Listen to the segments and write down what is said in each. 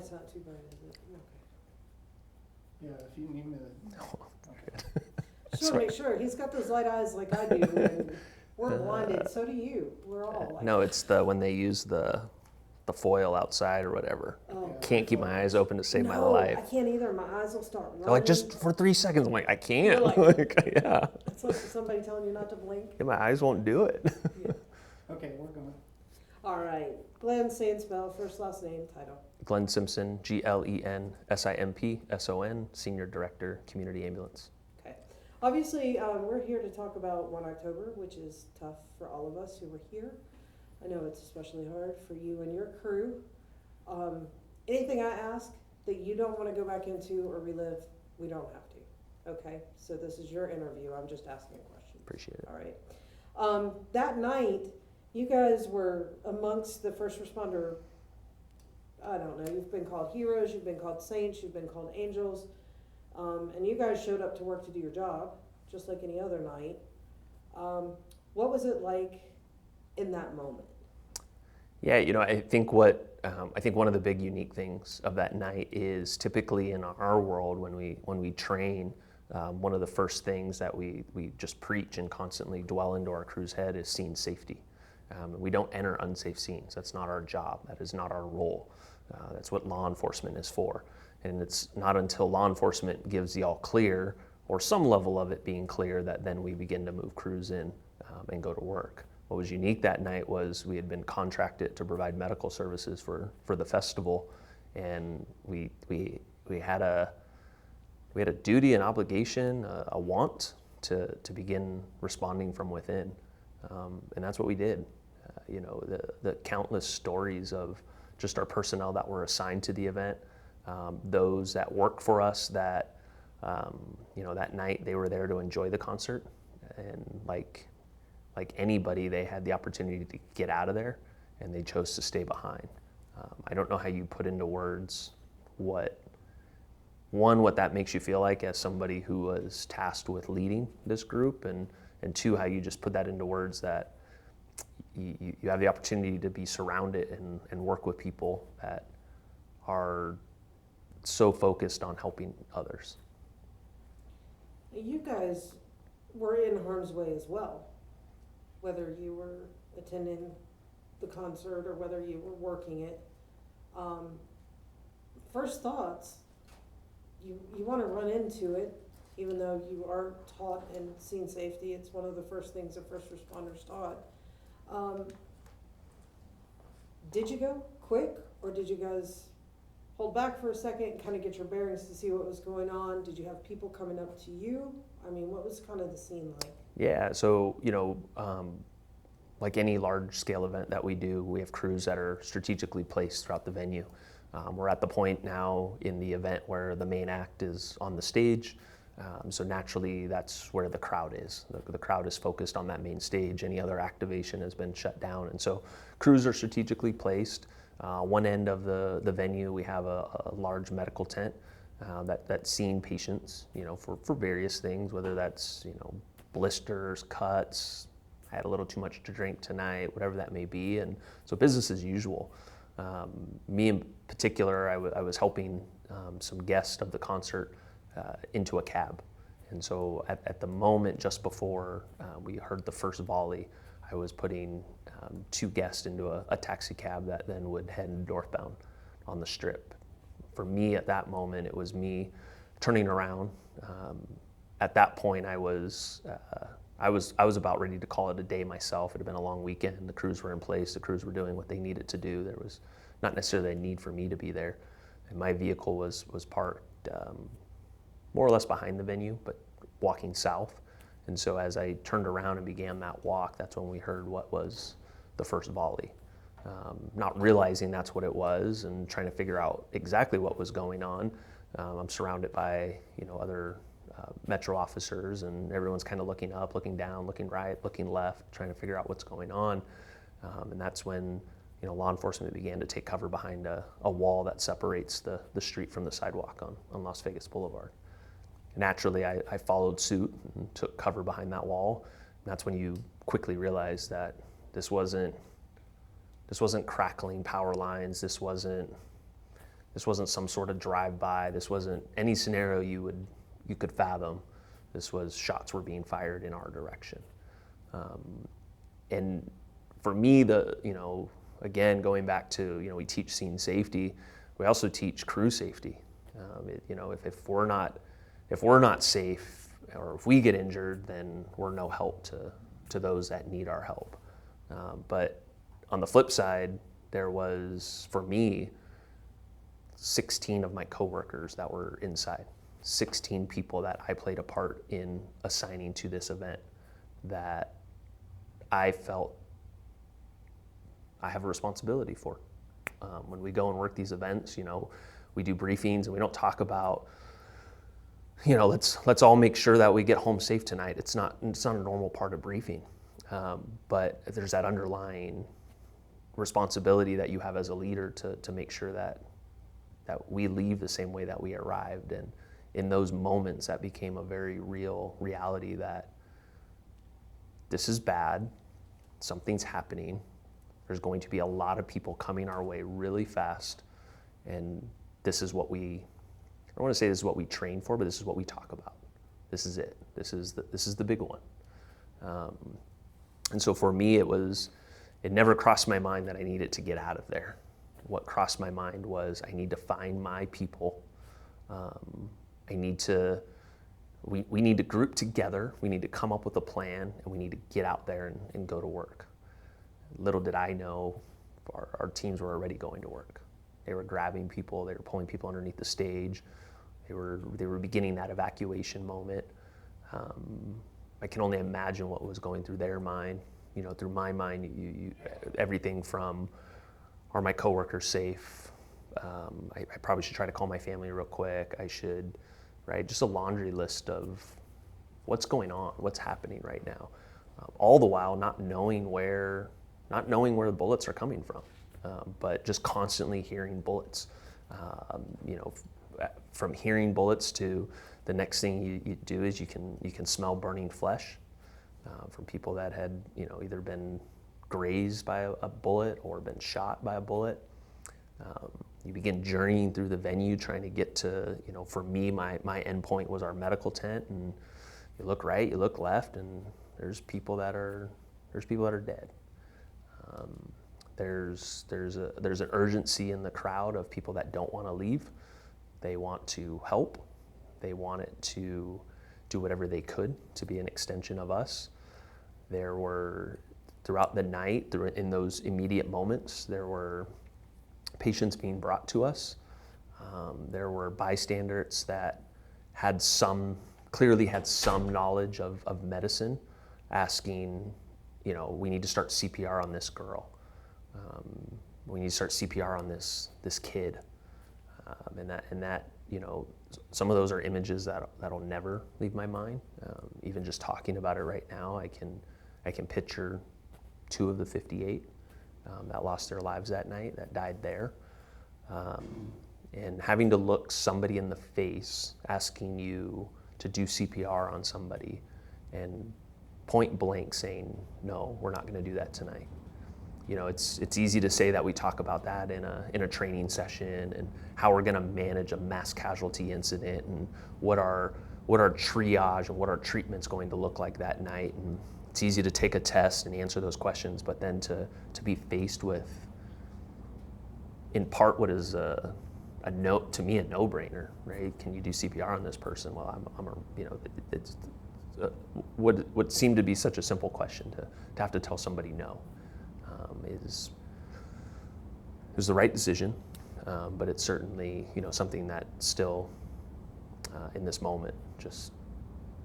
light's not too bright, is it? Okay. Yeah, if you need me to. Okay. Just want to make sure. He's got those light eyes like I do. And we're blinded. So do you. We're all like No, it's when they use the foil outside or whatever. Oh. Can't keep my eyes open to save my No, life. I can't either. My eyes will start running. They're like, just for 3 seconds. I'm like, I can't. You're like- Like, yeah. It's like somebody telling you not to blink. Yeah, my eyes won't do it. Yeah. Okay, we're going. All right. Glenn, say and spell, first, last name, title. Glenn Simpson, GlenSimpson, Senior Director, Community Ambulance. Okay. Obviously, we're here to talk about 1 October, which is tough for all of us who were here. I know it's especially hard for you and your crew. Anything I ask that you don't want to go back into or relive, we don't have to. Okay? So this is your interview. I'm just asking a question. Appreciate it. All right. That night, you guys were amongst the first responder. I don't know. You've been called heroes. You've been called saints. You've been called angels. And you guys showed up to work to do your job, just like any other night. What was it like in that moment? Yeah, I think one of the big unique things of that night is typically in our world when we train, one of the first things that we just preach and constantly dwell into our crew's head is scene safety. We don't enter unsafe scenes. That's not our job. That is not our role. That's what law enforcement is for. And it's not until law enforcement gives the all clear or some level of it being clear that then we begin to move crews in and go to work. What was unique that night was we had been contracted to provide medical services for the festival, and we had a duty and obligation, a want to begin responding from within, and that's what we did. The countless stories of just our personnel that were assigned to the event, those that work for us that that night they were there to enjoy the concert, and like anybody, they had the opportunity to get out of there, and they chose to stay behind. I don't know how you put into words what that makes you feel like as somebody who was tasked with leading this group, and two, how you just put that into words that you have the opportunity to be surrounded and work with people that are so focused on helping others. You guys were in harm's way as well, whether you were attending the concert or whether you were working it. First thoughts, you want to run into it, even though you are taught in scene safety. It's one of the first things the first responders taught. Did you go quick, or did you guys hold back for a second and kind of get your bearings to see what was going on? Did you have people coming up to you? I mean, what was kind of the scene like? Yeah, so like any large-scale event that we do, we have crews that are strategically placed throughout the venue. We're at the point now in the event where the main act is on the stage, so naturally that's where the crowd is. The crowd is focused on that main stage. Any other activation has been shut down, and so crews are strategically placed. One end of the venue, we have a large medical tent that's seeing patients, for various things, whether that's blisters, cuts. I had a little too much to drink tonight, whatever that may be, and so business as usual. Me in particular, I was helping some guests of the concert into a cab, and so at the moment just before we heard the first volley, I was putting 2 guests into a taxi cab that then would head northbound on the strip. For me at that moment, it was me turning around. At that point, I was about ready to call it a day myself. It had been a long weekend. The crews were in place. The crews were doing what they needed to do. There was not necessarily a need for me to be there. And my vehicle was parked more or less behind the venue, but walking south. And so as I turned around and began that walk, that's when we heard what was the first volley. Not realizing that's what it was and trying to figure out exactly what was going on. I'm surrounded by other Metro officers, and everyone's kind of looking up, looking down, looking right, looking left, trying to figure out what's going on. And that's when law enforcement began to take cover behind a wall that separates the street from the sidewalk on Las Vegas Boulevard. Naturally, I followed suit and took cover behind that wall. And that's when you quickly realize that this wasn't crackling power lines. This wasn't This wasn't some sort of drive-by. This wasn't any scenario you could fathom. This was shots were being fired in our direction. And for me, again, going back to, we teach scene safety, we also teach crew safety. If we're not safe, or if we get injured, then we're no help to those that need our help. But on the flip side, there was, for me, 16 of my coworkers that were inside, 16 people that I played a part in assigning to this event that I felt I have a responsibility for. When we go and work these events, we do briefings and we don't talk about, let's all make sure that we get home safe tonight. It's not a normal part of briefing. But there's that underlying responsibility that you have as a leader to make sure that we leave the same way that we arrived. And in those moments, that became a very real reality that this is bad, something's happening, there's going to be a lot of people coming our way really fast, and this is what I don't want to say this is what we train for, but this is what we talk about. This is it. This is the big one. And so for me, it never crossed my mind that I needed to get out of there. What crossed my mind was I need to find my people. We need to group together. We need to come up with a plan, and we need to get out there and go to work. Little did I know, our teams were already going to work. They were grabbing people. They were pulling people underneath the stage. They were beginning that evacuation moment. I can only imagine what was going through their mind. Through my mind, everything from, are my coworkers safe? I probably should try to call my family real quick. I should, right? Just a laundry list of what's going on, what's happening right now. All the while not knowing where the bullets are coming from, but just constantly hearing bullets. From hearing bullets to the next thing you do is you can smell burning flesh from people that had either been grazed by a bullet or been shot by a bullet. You begin journeying through the venue trying to get to, for me, my end point was our medical tent, and you look right, you look left, and there's people that are dead. There's an urgency in the crowd of people that don't want to leave. They want to help. They wanted to do whatever they could to be an extension of us. There were, throughout the night, in those immediate moments, there were patients being brought to us. There were bystanders that clearly had some knowledge of medicine, asking, we need to start CPR on this girl. We need to start CPR on this kid. And that some of those are images that'll never leave my mind. Even just talking about it right now, I can picture 2 of the 58 that lost their lives that night, that died there. And having to look somebody in the face, asking you to do CPR on somebody, and point blank saying, no, we're not going to do that tonight. It's easy to say that we talk about that in a training session, and how we're going to manage a mass casualty incident, and what our triage and what our treatment's going to look like that night. And it's easy to take a test and answer those questions, but then to be faced with, in part, what is a no-brainer, right? Can you do CPR on this person? Well, it's what seemed to be such a simple question to have to tell somebody no. It was the right decision, but it's certainly something that still in this moment just,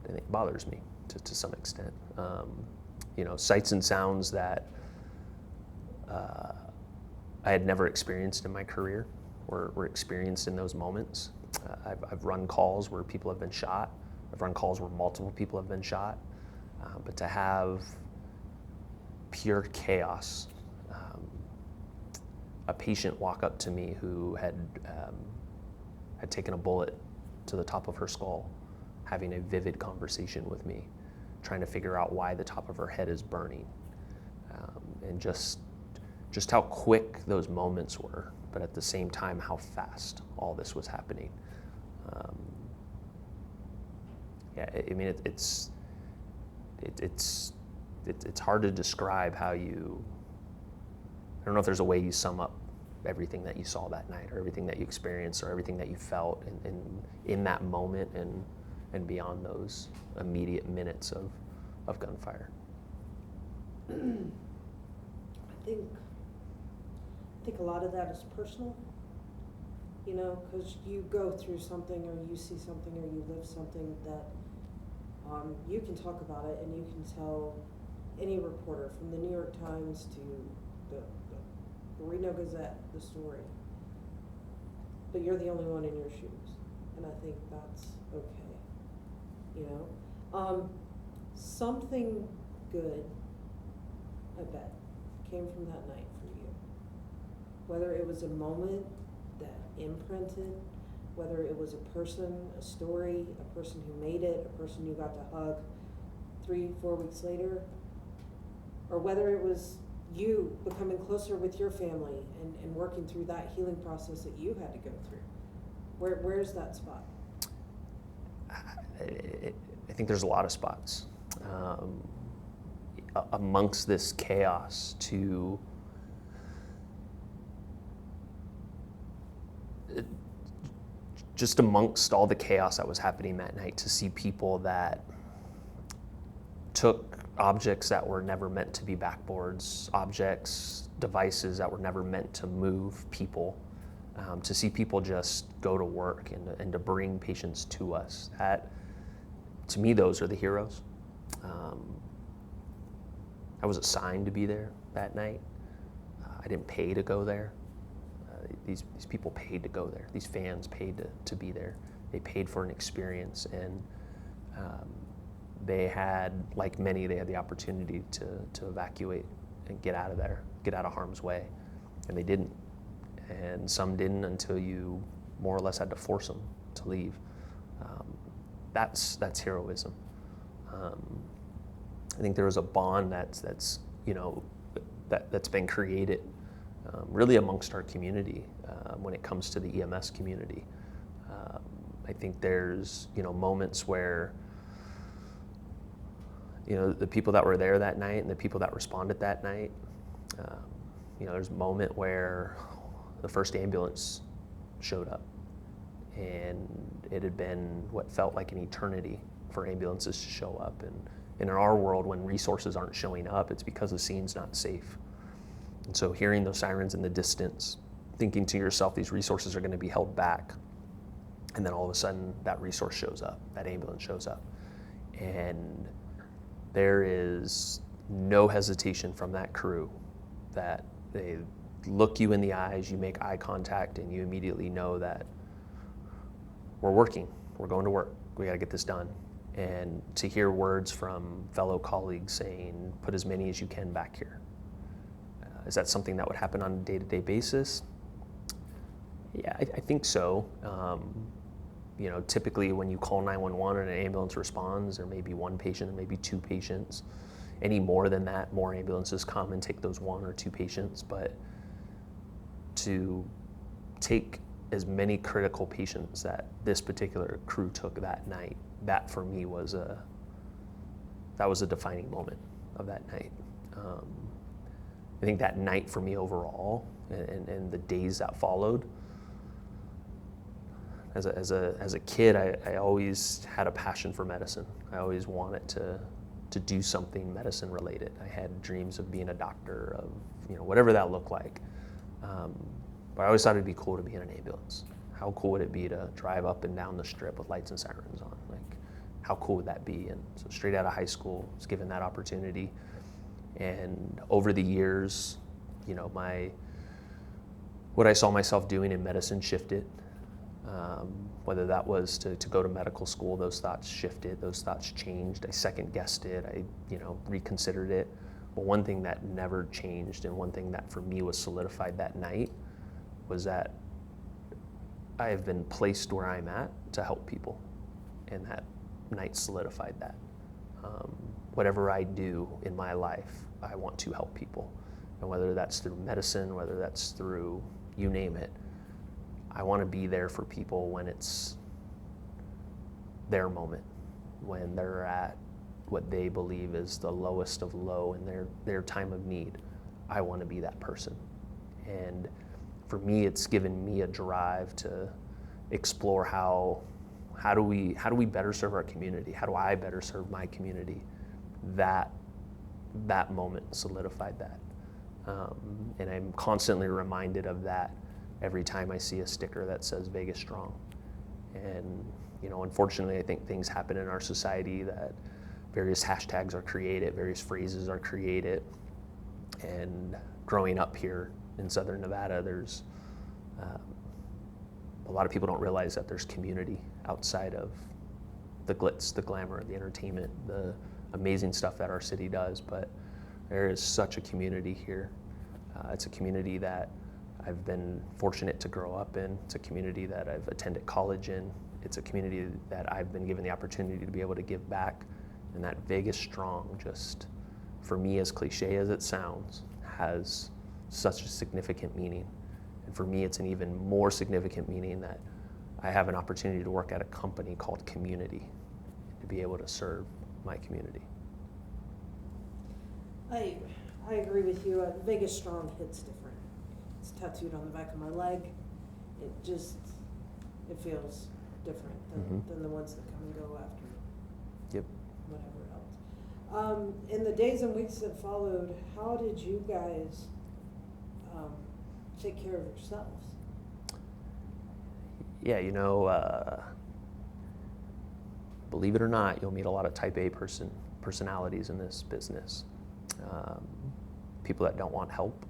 I think, bothers me to some extent. Sights and sounds that I had never experienced in my career were experienced in those moments. I've run calls where people have been shot. I've run calls where multiple people have been shot. But to have pure chaos, a patient walk up to me who had taken a bullet to the top of her skull, having a vivid conversation with me, trying to figure out why the top of her head is burning, and just how quick those moments were. but at the same time, how fast all this was happening. I mean, it's hard to describe how you. I don't know if there's a way you sum up everything that you saw that night, or everything that you experienced, or everything that you felt in that moment, and beyond those immediate minutes of gunfire. I think a lot of that is personal, you know, because you go through something, or you see something, or you live something that you can talk about it, and you can tell any reporter, from the New York Times to the Reno Gazette, the story. But you're the only one in your shoes, and I think that's okay, you know. Something good, I bet, came from that night for you. Whether it was a moment that imprinted, whether it was a person, a story, a person who made it, a person you got to hug 3-4 weeks later, or whether it was you becoming closer with your family and working through that healing process that you had to go through. Where's that spot? I think there's a lot of spots. Amongst this chaos, just amongst all the chaos that was happening that night, to see people that took objects that were never meant to be backboards, objects, devices that were never meant to move people, to see people just go to work and to bring patients to us. That, to me, those are the heroes. I was assigned to be there that night. I didn't pay to go there. These people paid to go there. These fans paid to be there. They paid for an experience, and they had, like many, they had the opportunity to evacuate and get out of there, get out of harm's way, and they didn't. And some didn't until you more or less had to force them to leave. That's heroism. I think there was a bond that's you know that's been created really amongst our community when it comes to the EMS community. I think there's moments where the people that were there that night and the people that responded that night. There's a moment where the first ambulance showed up, and it had been what felt like an eternity for ambulances to show up. And in our world, when resources aren't showing up, it's because the scene's not safe. And so hearing those sirens in the distance, thinking to yourself, these resources are going to be held back. And then all of a sudden, that resource shows up, that ambulance shows up. And there is no hesitation from that crew that they look you in the eyes, you make eye contact, and you immediately know that we're working, we're going to work, we got to get this done. And to hear words from fellow colleagues saying, put as many as you can back here. Is that something that would happen on a day-to-day basis? Yeah, I think so. Typically when you call 911 and an ambulance responds, there may be one patient, there may be two patients. Any more than that, more ambulances come and take those one or two patients. But to take as many critical patients that this particular crew took that night, that for me was a defining moment of that night. I think that night for me overall, and the days that followed, as a kid, I always had a passion for medicine. I always wanted to do something medicine related. I had dreams of being a doctor, of whatever that looked like. But I always thought it'd be cool to be in an ambulance. How cool would it be to drive up and down the strip with lights and sirens on? Like, how cool would that be? And so straight out of high school, I was given that opportunity. And over the years, what I saw myself doing in medicine shifted. Whether that was to go to medical school, those thoughts shifted, those thoughts changed. I second guessed it, I reconsidered it. But one thing that never changed, and one thing that for me was solidified that night, was that I have been placed where I'm at to help people. And that night solidified that. Whatever I do in my life, I want to help people. And whether that's through medicine, whether that's through you name it. I want to be there for people when it's their moment, when they're at what they believe is the lowest of low in their time of need. I want to be that person. And for me, it's given me a drive to explore how do we better serve our community? How do I better serve my community? That moment solidified that. And I'm constantly reminded of that every time I see a sticker that says Vegas Strong. And unfortunately, I think things happen in our society that various hashtags are created, various phrases are created. And growing up here in Southern Nevada, there's a lot of people don't realize that there's community outside of the glitz, the glamour, the entertainment, the amazing stuff that our city does, but there is such a community here. It's a community that I've been fortunate to grow up in. It's a community that I've attended college in. It's a community that I've been given the opportunity to be able to give back. And that Vegas Strong, just for me, as cliche as it sounds, has such a significant meaning. And for me, it's an even more significant meaning that I have an opportunity to work at a company called Community, to be able to serve my community. I agree with you. Vegas Strong hits different. It's tattooed on the back of my leg. It feels different than the ones that come and go after. Yep. Whatever else. In the days and weeks that followed, how did you guys take care of yourselves? Yeah, believe it or not, you'll meet a lot of type A personalities in this business. People that don't want help.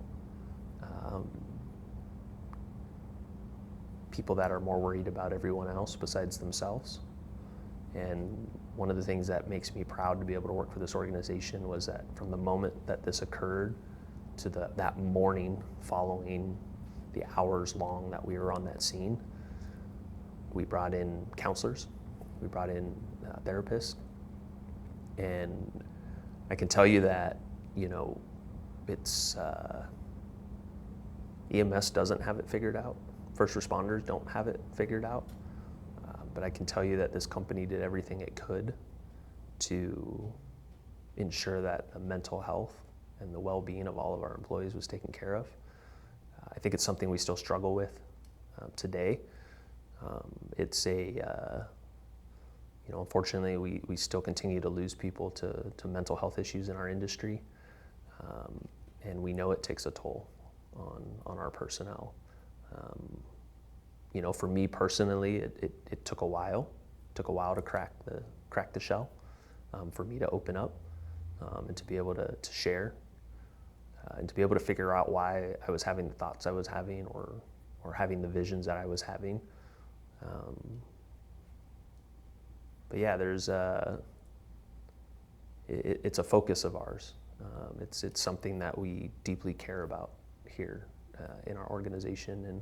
People that are more worried about everyone else besides themselves. And one of the things that makes me proud to be able to work for this organization was that from the moment that this occurred to that morning following the hours long that we were on that scene, we brought in counselors, we brought in therapists, and I can tell you that, it's EMS doesn't have it figured out. First responders don't have it figured out. But I can tell you that this company did everything it could to ensure that the mental health and the well-being of all of our employees was taken care of. I think it's something we still struggle with today. It's unfortunately, we still continue to lose people to mental health issues in our industry. And we know it takes a toll on our personnel. For me personally, it took a while. It took a while to crack the shell, for me to open up, and to be able to share, and to be able to figure out why I was having the thoughts I was having, or having the visions that I was having. But yeah, it's a focus of ours. It's something that we deeply care about here in our organization, and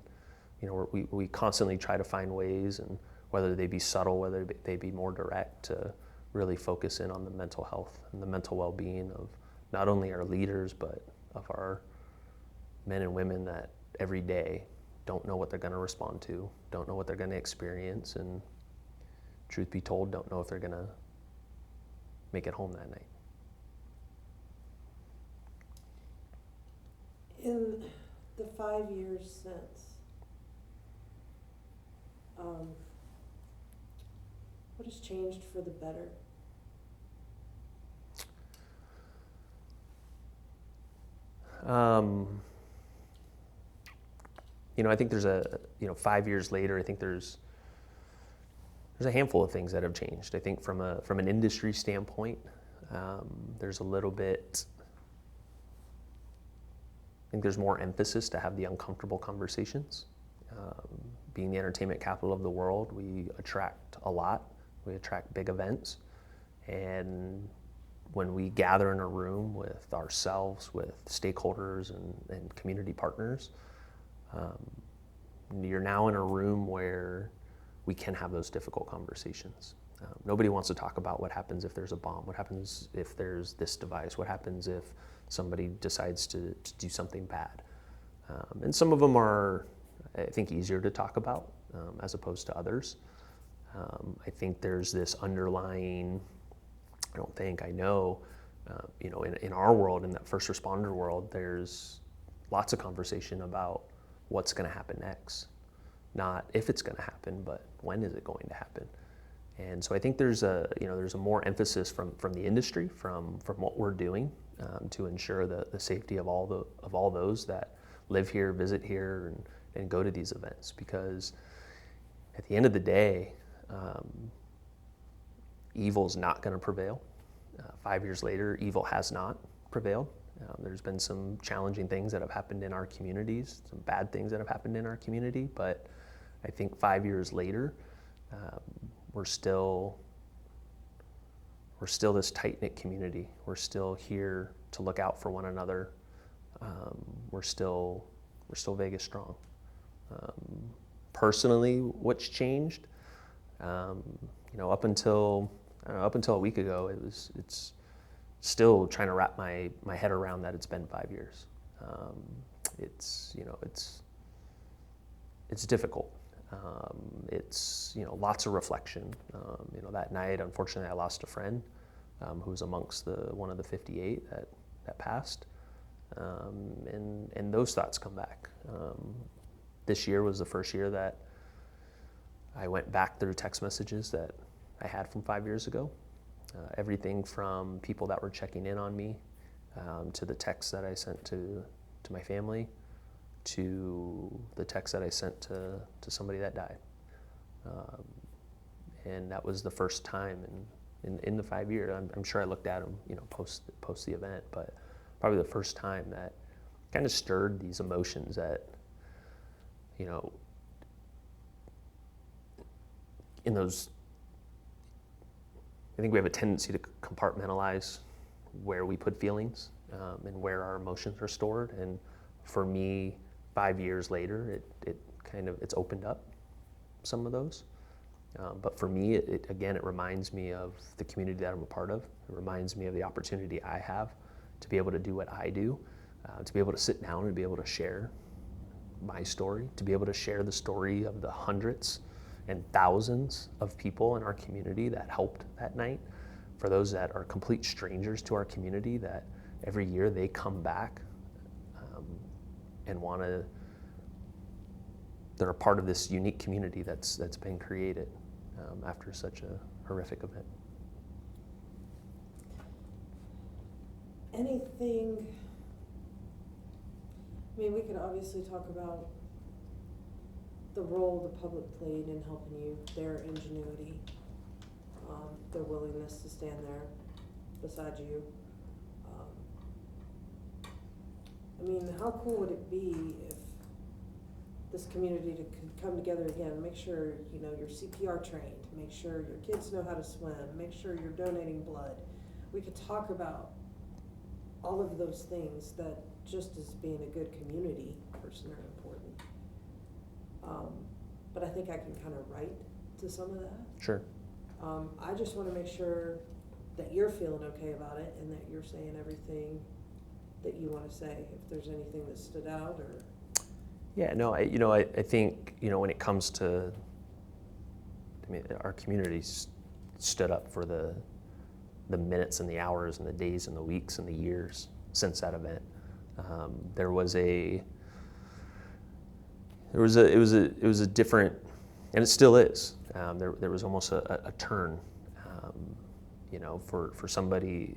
we constantly try to find ways, and whether they be subtle, whether they be more direct, to really focus in on the mental health and the mental well-being of not only our leaders, but of our men and women that every day don't know what they're going to respond to, don't know what they're going to experience, and truth be told, don't know if they're going to make it home that night. In the 5 years since, what has changed for the better? I think there's 5 years later, I think there's a handful of things that have changed. I think from an industry standpoint, there's a little bit, I think there's more emphasis to have the uncomfortable conversations. Being the entertainment capital of the world, we attract a lot. We attract big events. And when we gather in a room with ourselves, with stakeholders and community partners, you're now in a room where we can have those difficult conversations. Nobody wants to talk about what happens if there's a bomb, what happens if there's this device, what happens if somebody decides to do something bad. And some of them are I think, easier to talk about as opposed to others. I think there's this underlying, I know, in our world, in that first responder world, there's lots of conversation about what's going to happen next. Not if it's going to happen, but when is it going to happen? And so I think there's a more emphasis from the industry, from what we're doing to ensure the safety of all those that live here, visit here, and go to these events. Because at the end of the day, evil's not going to prevail. 5 years later, evil has not prevailed. There's been some challenging things that have happened in our communities, some bad things that have happened in our community, but I think 5 years later, we're still this tight-knit community. We're still here to look out for one another. We're still Vegas strong. Personally, what's changed? Up until a week ago, it's still trying to wrap my head around that it's been 5 years. It's difficult. It's lots of reflection. That night, unfortunately, I lost a friend who was amongst one of the 58 that passed, and those thoughts come back. This year was the first year that I went back through text messages that I had from 5 years ago. Everything from people that were checking in on me, to the texts that I sent to my family, to the text that I sent to somebody that died. And that was the first time in the 5 years. I'm sure I looked at them, post the event, but probably the first time that kind of stirred these emotions that, in those, I think we have a tendency to compartmentalize where we put feelings and where our emotions are stored. And for me, 5 years later, it's opened up some of those. But for me, it reminds me of the community that I'm a part of. It reminds me of the opportunity I have to be able to do what I do, to be able to sit down and be able to share my story, to be able to share the story of the hundreds and thousands of people in our community that helped that night, for those that are complete strangers to our community that every year they come back and they're a part of this unique community that's been created after such a horrific event. Anything, we could obviously talk about the role the public played in helping you, their ingenuity, their willingness to stand there beside you. How cool would it be if this community could come together again, make sure, you're CPR trained, make sure your kids know how to swim, make sure you're donating blood. We could talk about all of those things that, just as being a good community person, are important. But I think I can kind of write to some of that. Sure. I just want to make sure that you're feeling okay about it and that you're saying everything that you want to say. If there's anything that stood out, or yeah, no, I think when it comes to, our community stood up for the minutes and the hours and the days and the weeks and the years since that event. There was a different, and it still is. There was almost a turn, for somebody,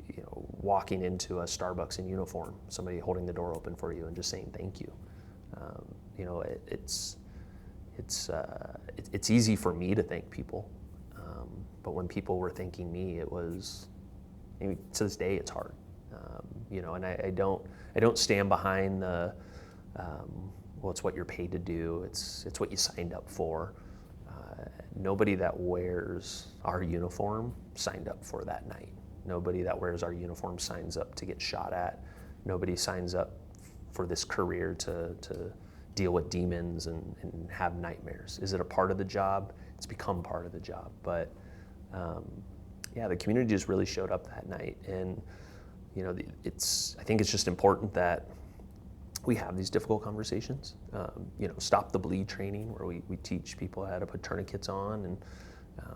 walking into a Starbucks in uniform, somebody holding the door open for you and just saying thank you. It's easy for me to thank people, but when people were thanking me, it was, to this day, it's hard. And I don't stand behind the, well, it's what you're paid to do. It's what you signed up for. Nobody that wears our uniform signed up for that night. Nobody that wears our uniform signs up to get shot at. Nobody signs up for this career to deal with demons and have nightmares. Is it a part of the job? It's become part of the job. But the community just really showed up that night. And I think it's just important that we have these difficult conversations. Stop the bleed training, where we teach people how to put tourniquets on and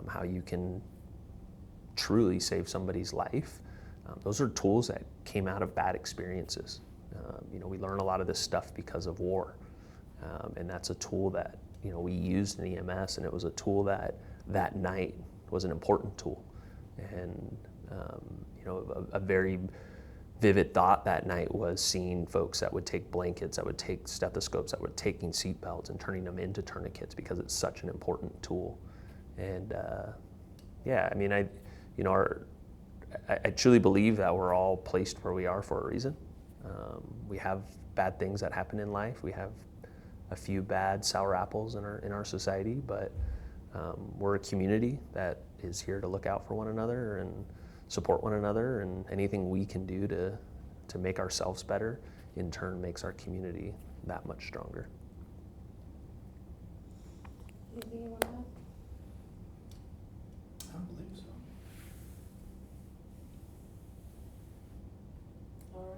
how you can truly save somebody's life. Those are tools that came out of bad experiences. We learn a lot of this stuff because of war, and that's a tool that we used in EMS, and it was a tool that night was an important tool. And a very vivid thought that night was seeing folks that would take blankets, that would take stethoscopes, that were taking seat belts and turning them into tourniquets because it's such an important tool. And I truly believe that we're all placed where we are for a reason. We have bad things that happen in life. We have a few bad sour apples in our society, but we're a community that is here to look out for one another and support one another, and anything we can do to make ourselves better, in turn makes our community that much stronger. Anything you want to add? I don't believe so.